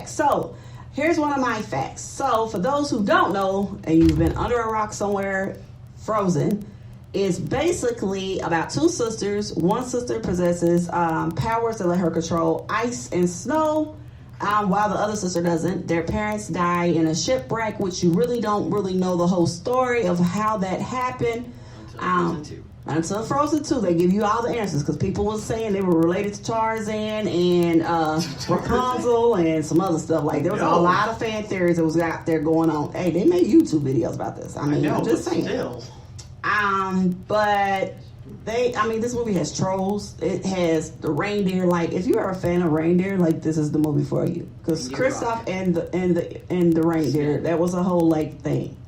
facts. So here's one of my facts. So for those who don't know, and you've been under a rock somewhere, Frozen is basically about two sisters. One sister possesses powers that let her control ice and snow, while the other sister doesn't. Their parents die in a shipwreck, which you really don't really know the whole story of how that happened. Until Frozen 2, they give you all the answers, because people were saying they were related to Tarzan and Rapunzel and some other stuff. Like, there was a lot of fan theories that was out there going on. Hey, they made YouTube videos about this. I'm just saying. Still. But this movie has trolls. It has the reindeer. Like, if you're a fan of reindeer, like, this is the movie for you. Because Kristoff and the reindeer, that was a whole like thing.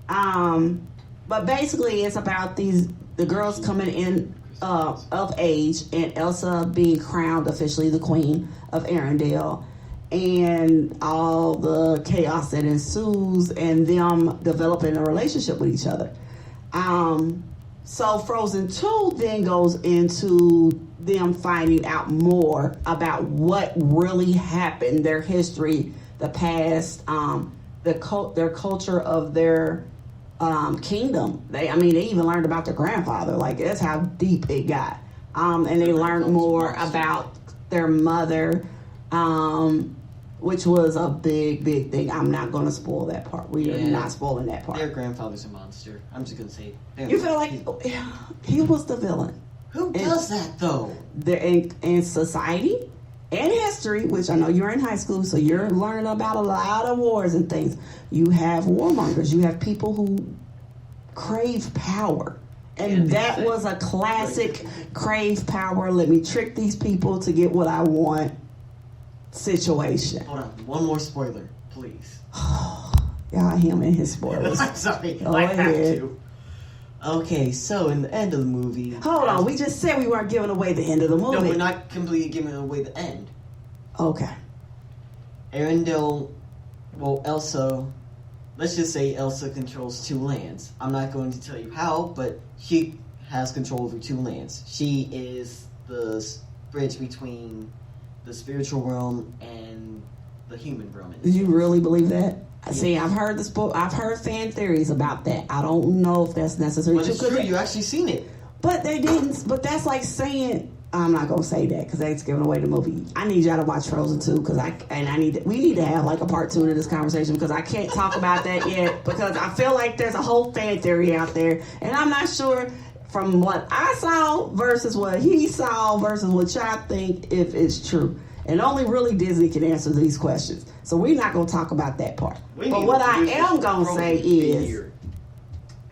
But basically, it's about the girls coming in of age, and Elsa being crowned officially the queen of Arendelle, and all the chaos that ensues, and them developing a relationship with each other. So Frozen 2 then goes into them finding out more about what really happened, their history, the past, their culture of their kingdom. They even learned about their grandfather. Like, that's how deep it got. And they learned more about their mother, which was a big, big thing. I'm not going to spoil that part. We are not spoiling that part. Their grandfather's a monster. I'm just going to say. You feel like he was the villain. Who does that, though? In society and history, which I know you're in high school, so you're learning about a lot of wars and things. You have warmongers. You have people who crave power. And that was a classic crave power. Let me trick these people to get what I want situation. Hold on. One more spoiler, please. Y'all, him and his spoilers. I'm sorry. I have to. Okay, so in the end of the movie... Hold on, we just said we weren't giving away the end of the movie. No, we're not completely giving away the end. Okay. Arendelle, Elsa... Let's just say Elsa controls two lands. I'm not going to tell you how, but she has control over two lands. She is the bridge between the spiritual realm and the human realm. Do you really believe that? Yeah. See, I've heard fan theories about that. I don't know if that's necessary. But it's true. You actually seen it. But they didn't. But that's like saying, I'm not gonna say that because that's giving away the movie. I need y'all to watch Frozen 2 because we need to have like a part 2 to this conversation because I can't talk about that yet because I feel like there's a whole fan theory out there and I'm not sure from what I saw versus what he saw versus what y'all think if it's true. And only really Disney can answer these questions. So we're not going to talk about that part. But what I am going to say is,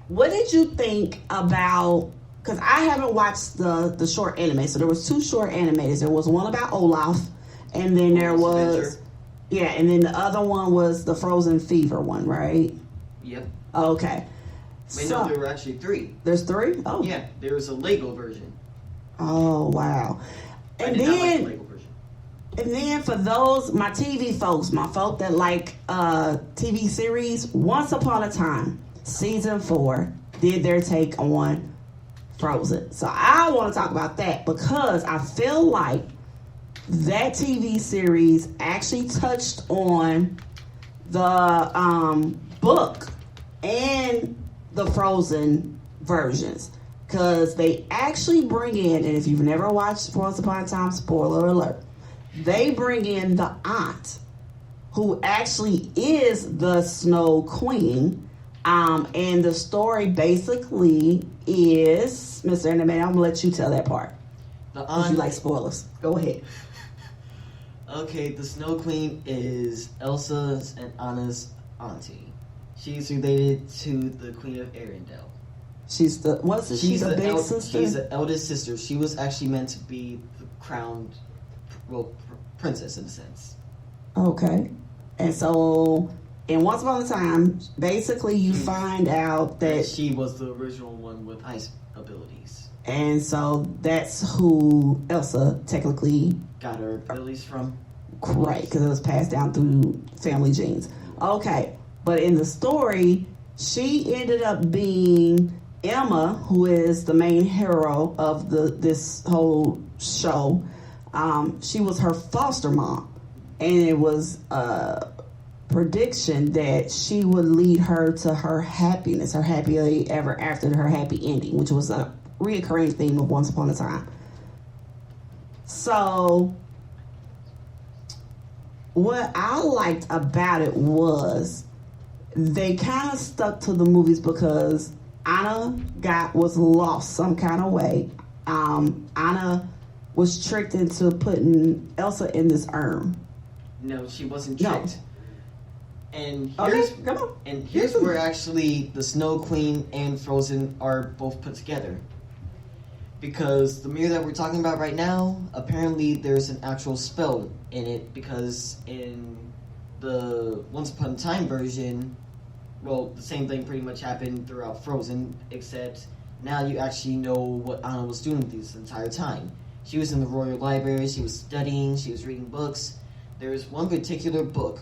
what did you think about, because I haven't watched the short anime. So there was 2 short animes. There was one about Olaf, and then there was, and then the other one was the Frozen Fever one, right? Yep. Okay. Wait, no, there were actually 3. There's 3? Oh. Yeah, there was a Lego version. Oh, wow. I did not like the Lego version. And then for those, my TV folks, my folk that like TV series, Once Upon a Time, season 4, did their take on Frozen. So I want to talk about that because I feel like that TV series actually touched on the book and the Frozen versions. Because they actually bring in, and if you've never watched Once Upon a Time, spoiler alert, they bring in the aunt who actually is the Snow Queen. And the story basically is, Mr. Anime, I'm going to let you tell that part. The aunt. You like spoilers. Go ahead. Okay, the Snow Queen is Elsa's and Anna's auntie. She's related to the Queen of Arendelle. She's the, what's it? She's a big sister? She's the eldest sister. She was actually meant to be the crowned, princess in a sense. Okay. And so, in Once Upon a Time, basically you find out that she was the original one with ice abilities. And so that's who Elsa technically got her abilities from. Right, because it was passed down through family genes. Okay. But in the story, she ended up being Emma, who is the main hero of this whole show. She was her foster mom. and it was prediction that she would lead her to her happiness, her happily ever after, her happy ending, which was a reoccurring theme of Once Upon a Time. So, what I liked about it was they kind of stuck to the movies because Anna was lost some kind of way. Anna was tricked into putting Elsa in this urn. No, she wasn't tricked. No. And here's where actually the Snow Queen and Frozen are both put together. Because the mirror that we're talking about right now, apparently there's an actual spell in it, because in the Once Upon a Time version, well, the same thing pretty much happened throughout Frozen, except now you actually know what Anna was doing this entire time. She was in the Royal Library, she was studying, she was reading books. There's one particular book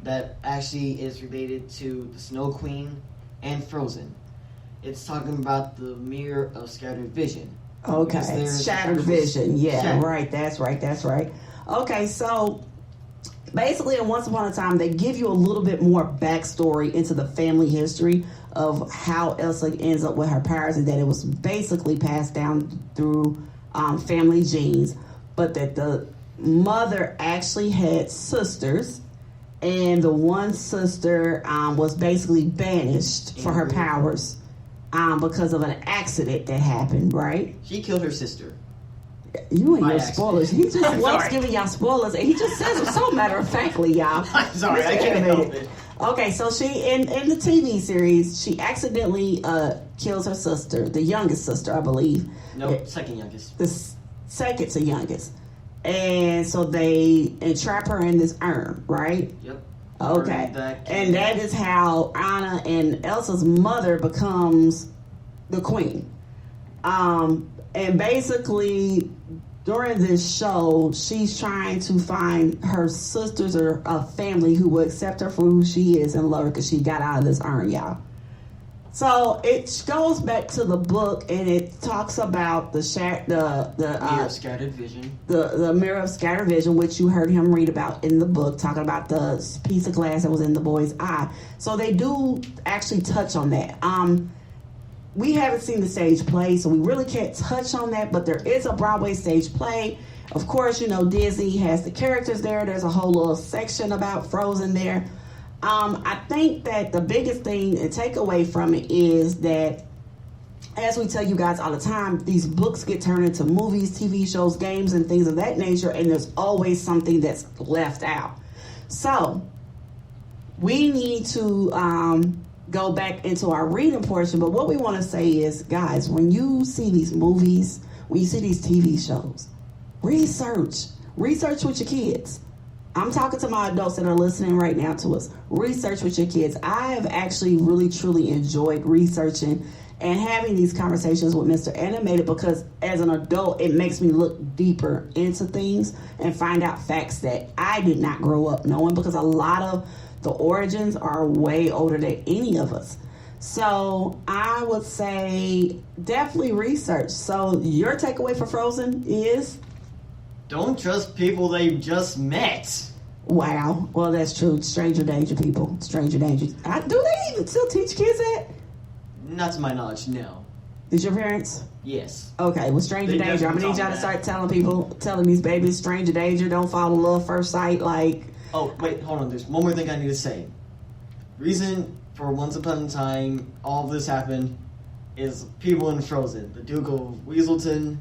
that actually is related to the Snow Queen and Frozen. It's talking about the Mirror of Scattered Vision. Okay, Shattered Vision. Yeah, right. That's right. Okay, so basically in Once Upon a Time, they give you a little bit more backstory into the family history of how Elsa ends up with her powers, and that it was basically passed down through family genes, but that the mother actually had sisters, and the one sister was basically banished for her powers because of an accident that happened, right? She killed her sister. You and your spoilers. He just loves giving y'all spoilers, and he just says it so matter-of-factly, y'all. I'm sorry, I can't help it. Okay, so she, in the TV series, she accidentally kills her sister, the youngest sister, I believe. Nope, second youngest. The second to youngest. And so they entrap her in this urn, right? Yep. Okay. And that is how Anna and Elsa's mother becomes the queen. And basically, during this show, she's trying to find her sisters or a family who will accept her for who she is and love her because she got out of this urn, y'all. So it goes back to the book, and it talks about the Mirror of Scattered Vision. The Mirror of Scattered Vision, which you heard him read about in the book, talking about the piece of glass that was in the boy's eye. So they do actually touch on that. We haven't seen the stage play, so we really can't touch on that, but there is a Broadway stage play. Of course, you know, Disney has the characters there. There's a whole little section about Frozen there. I think that the biggest thing and takeaway from it is that, as we tell you guys all the time, these books get turned into movies, TV shows, games, and things of that nature, and there's always something that's left out. So, we need to go back into our reading portion, but what we want to say is, guys, when you see these movies, when you see these TV shows, research with your kids. I'm talking to my adults that are listening right now to us. Research with your kids. I have actually really, truly enjoyed researching and having these conversations with Mr. Animated, because as an adult, it makes me look deeper into things and find out facts that I did not grow up knowing, because a lot of the origins are way older than any of us. So I would say definitely research. So your takeaway for Frozen is? Don't trust people they've just met. Wow. Well, that's true. Stranger danger, people. Stranger danger. Do they even still teach kids that? Not to my knowledge, no. Did your parents? Yes. Okay, well, stranger danger. I'm going to need y'all to start telling these babies, stranger danger, don't fall in love first sight, like... Oh, wait, hold on. There's one more thing I need to say. Reason for Once Upon a Time all of this happened is people in Frozen. The Duke of Weaselton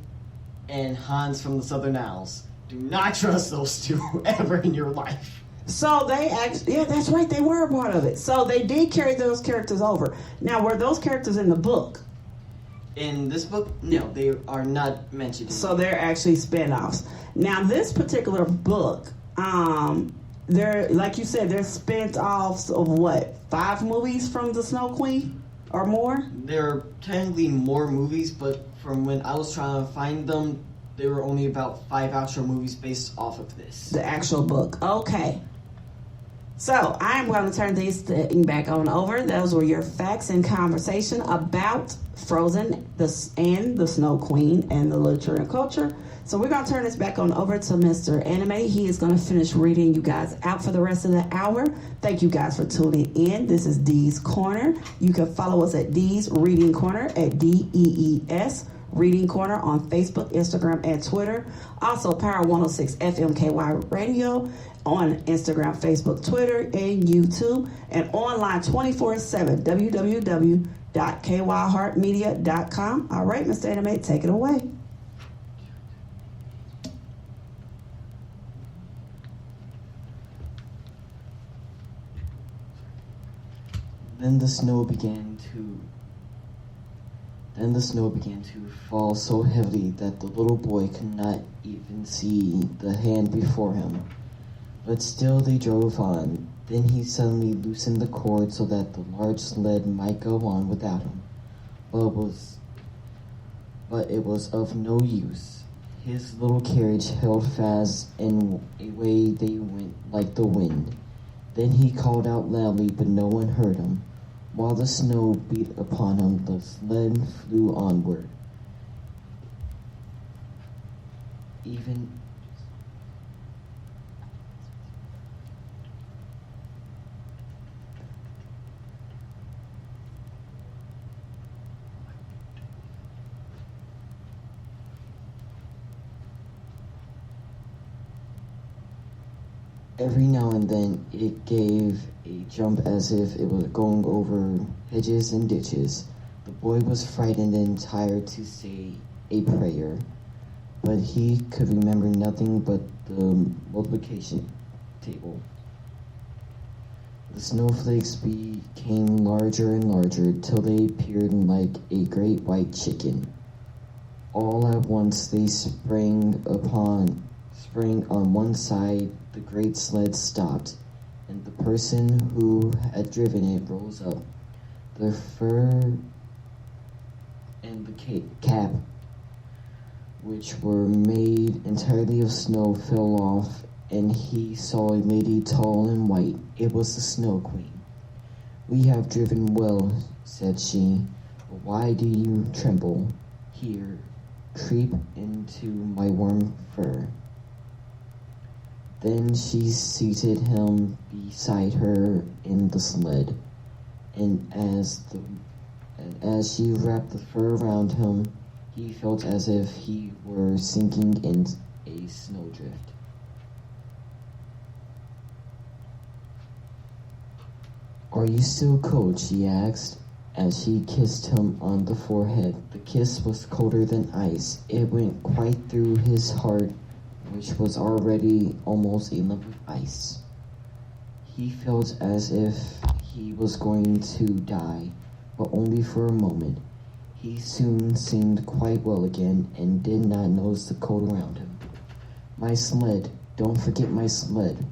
and Hans from the Southern Isles. Do not trust those two ever in your life. So they actually, yeah, that's right, they were a part of it. So they did carry those characters over. Now, were those characters in the book? In this book, no, they are not mentioned. So they're actually spin-offs. Now, this particular book, they're, like you said, they're spin-offs of what, 5 movies from the Snow Queen or more? There are technically more movies, but from when I was trying to find them, there were only about 5 actual movies based off of this. The actual book. Okay. So I am going to turn this thing back on over. Those were your facts and conversation about Frozen and the Snow Queen and the literature and culture. So we're going to turn this back on over to Mr. Anime. He is going to finish reading you guys out for the rest of the hour. Thank you guys for tuning in. This is Dee's Corner. You can follow us at Dee's Reading Corner at DEES Reading Corner on Facebook, Instagram, and Twitter. Also, Power 106 FMKY Radio on Instagram, Facebook, Twitter, and YouTube. And online 24/7, www.kyheartmedia.com. All right, Mr. Anime, take it away. Then the snow began to fall so heavily that the little boy could not even see the hand before him. But still they drove on. Then he suddenly loosened the cord so that the large sled might go on without him. But it was of no use. His little carriage held fast, and away they went like the wind. Then he called out loudly, but no one heard him. While the snow beat upon him, the sled flew onward. Every now and then it gave a jump as if it was going over hedges and ditches. The boy was frightened and tired to say a prayer, but he could remember nothing but the multiplication table. The snowflakes became larger and larger till they appeared like a great white chicken. All at once they sprang on one side. The great sled stopped, and the person who had driven it rose up. The fur and the cap, which were made entirely of snow, fell off, and he saw a lady tall and white. It was the Snow Queen. "We have driven well," said she, "but why do you tremble? Here, creep into my warm fur." Then she seated him beside her in the sled, and as she wrapped the fur around him, he felt as if he were sinking in a snowdrift. "Are you still cold?" she asked, as she kissed him on the forehead. The kiss was colder than ice. It went quite through his heart, which was already almost a lump of ice. He felt as if he was going to die, but only for a moment. He soon seemed quite well again and did not notice the cold around him. "My sled, don't forget my sled,"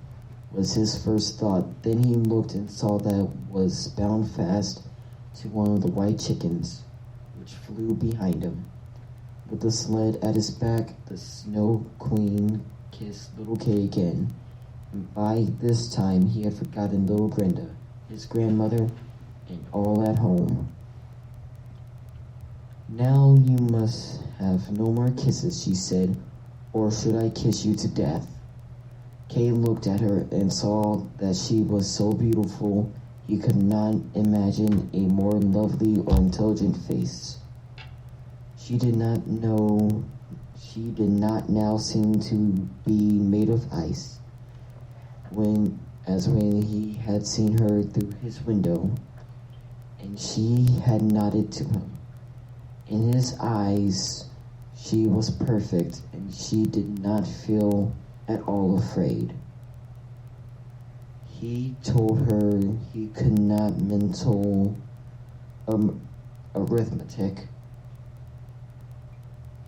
was his first thought. Then he looked and saw that it was bound fast to one of the white chickens, which flew behind him. With the sled at his back, the Snow Queen kissed little Kay again, and by this time he had forgotten little Brenda, his grandmother, and all at home. "Now you must have no more kisses," she said, "or should I kiss you to death?" Kay looked at her and saw that she was so beautiful he could not imagine a more lovely or intelligent face. She did not now seem to be made of ice, when he had seen her through his window, and she had nodded to him. In his eyes, she was perfect, and she did not feel at all afraid. He told her he could not arithmetic.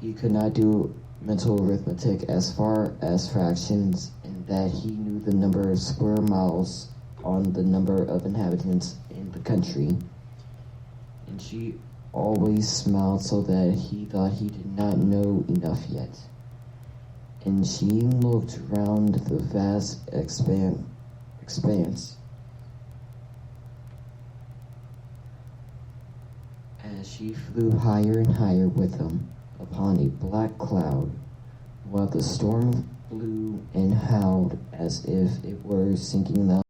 He could not do mental arithmetic as far as fractions, and that he knew the number of square miles on the number of inhabitants in the country. And she always smiled so that he thought he did not know enough yet. And she looked round the vast expanse expanse. As she flew higher and higher with him upon a black cloud, while the storm blew and howled as if it were sinking the